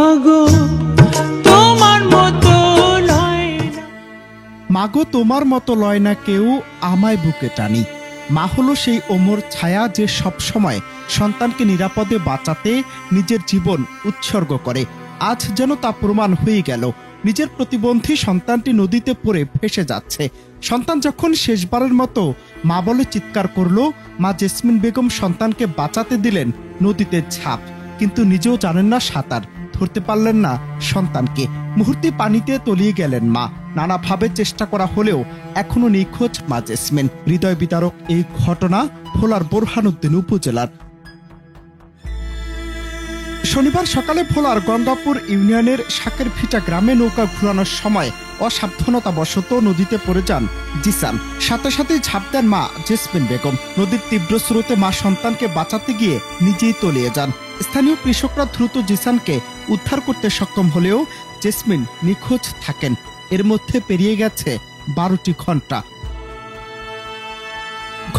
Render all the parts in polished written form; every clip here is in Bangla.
মাগো তোমার মতো লয় না। মাগো তোমার মতো লয় না কেউ, আমায় বুকে টানি। মা হলো সেই অমর ছায়া যে সব সময় সন্তানকে নিরাপদে বাঁচাতে নিজের জীবন উৎসর্গ করে। আজ যেন তা প্রমাণ হয়ে গেল। নিজের প্রতিবন্ধী সন্তানটি নদীতে পড়ে ভেসে যাচ্ছে। সন্তান যখন শেষবারের মতো মা বলে চিৎকার করলো, মা জেসমিন বেগম সন্তানকে বাঁচাতে দিলেন নদীতে ঝাঁপ, কিন্তু নিজেও জানেন না সাঁতার, ধরতে পারলেন না সন্তানকে। মুহূর্তে পানিতে তলিয়ে গেলেন মা। নানাভাবে চেষ্টা করা হলেও এখনো নিখোঁজ মা জেসমিন। হৃদয় বিতারক এই ঘটনা ভোলার বোরহানউদ্দিন উপজেলার। শনিবার সকালে ভোলার গঙ্গাপুর ইউনিয়নের শাকের ভিটা গ্রামে নৌকা ঘুরানোর সময় অসাবধানতাবশত নদীতে পড়ে যান জিসান। সাথে সাথে ঝাঁপ দেন মা জেসমিন বেগম। নদীর তীব্র স্রোতে মা সন্তানকে বাঁচাতে গিয়ে নিজেই তলিয়ে যান। স্থানীয় কৃষকরা দ্রুত জিসানকে উদ্ধার করতে সক্ষম হলেও জেসমিন নিখোঁজ থাকেন। এর মধ্যে পেরিয়ে গেছে 12টি ঘন্টা।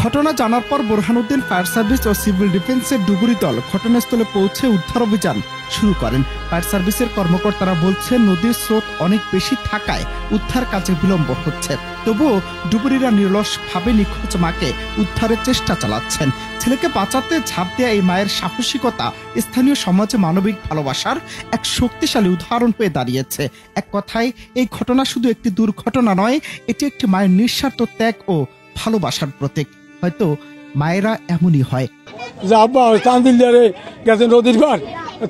ঘটনা জানার পর বোরহানউদ্দিন ফায়ার সার্ভিস ও সিভিল ডিফেন্সের ডুবুরি দল ঘটনাস্থলে পৌঁছে উদ্ধার অভিযান শুরু করেন। ফায়ার সার্ভিসের কর্মকর্তারা বলছেন, নদীর স্রোত অনেক বেশি থাকায় উদ্ধার কাজে বিলম্ব হচ্ছে। তবুও ডুবুরিরা নিরলসভাবে নিখোঁজ মাকে উদ্ধারের চেষ্টা চালাচ্ছেন। ছেলেকে বাঁচাতে ঝাঁপ দেয়া এই মায়ের সাহসিকতা স্থানীয় সমাজে মানবিক ভালোবাসার এক শক্তিশালী উদাহরণ হয়ে দাঁড়িয়েছে। এক কথায়, এই ঘটনা শুধু একটি দুর্ঘটনা নয়, এটি একটি মায়ের নিঃস্বার্থ ত্যাগ ও ভালোবাসার প্রতীক। হয়তো মায়েরা এমনই হয়। তান্দিল্লারে গেছে নদীর ঘর,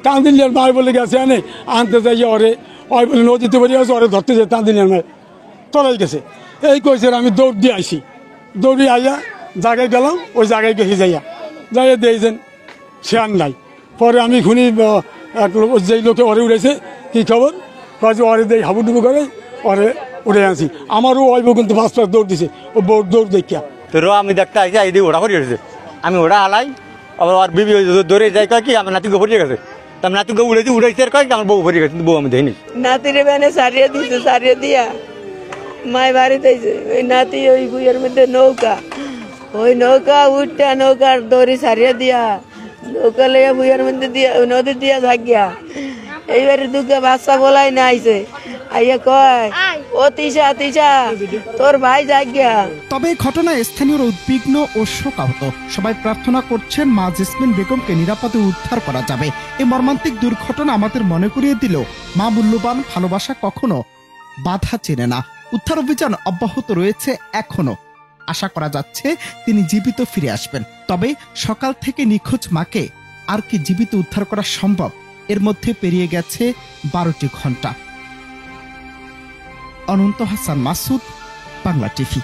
তান্দিল্লার মায় বলে গেছে এনে আনতে যাই ওরে, ওই বলে নদীতে বেরিয়ে গেছে, ওরে ধরতে যায় তান্দিল্লার মায় তলাই গেছে। এই কইছে আমি দৌড় দিয়ে আইসি, দৌড়ি আইয়া জায়গায় গেলাম, ওই জায়গায় গেছি যাইয়া দিয়েছেন সে আর নাই। পরে আমি খুনি যেই লোকে ওরে উড়েছে, কি খবর কাজে ওরে দেয় হাবুডুবু করে ওরে উড়ে আনছি। আমারও ওইব কিন্তু পাঁচ দৌড় দিছে, ও দৌড় দেখিয়া তো আমি দেখতে আসি এই দিয়ে ওরা হরিয়ে গেছে। আমি ওরা হালাই, আবার আর বিবি দৌড়ে যাই কয় কি আমার নাতিকে হরিয়ে গেছে। তার নাতিকে উড়েছি আর কয় আমার বউ হরিয়ে গেছে, বউ আমি দেখিনি। নাতিরে বেনে সারিয়ে দিছে, সারিয়ে দিয়া মায় বাড়িতে ওই নাতি ওই গুইয়ের মধ্যে নৌকা, ওই নৌকা উঠটা নৌকার দড়ি সারিয়ে দিয়া নৌকা লইয়া বুইয়ের মধ্যে দিয়া নদী দিয়া থাকিয়া এইবারে দুঃখে বাচ্চা বলাই না আইছে, আইয়া কয় ও তিশা তিশা তোর ভাই জাগিয়া। তবে এই ঘটনায় স্থানীয়রা উদ্বিগ্ন ও শোকাহত। সবাই প্রার্থনা করছেন মা জেসমিন বেগমকে নিরাপদে উদ্ধার করা যাবে। এই মর্মান্তিক দুর্ঘটনা আমাদের মনে করিয়ে দিল, মা মূল্যবান, ভালোবাসা কখনো বাধা চেনে না। উদ্ধার অভিযান অব্যাহত রয়েছে এখনো। আশা করা যাচ্ছে তিনি জীবিত ফিরে আসবেন। তবে সকাল থেকে নিখোঁজ মাকে আর কি জীবিত উদ্ধার করা সম্ভব? এর মধ্যে পেরিয়ে গেছে 12টি ঘন্টা। অনন্ত হাসান মাসুদ, বাংলা টিভি।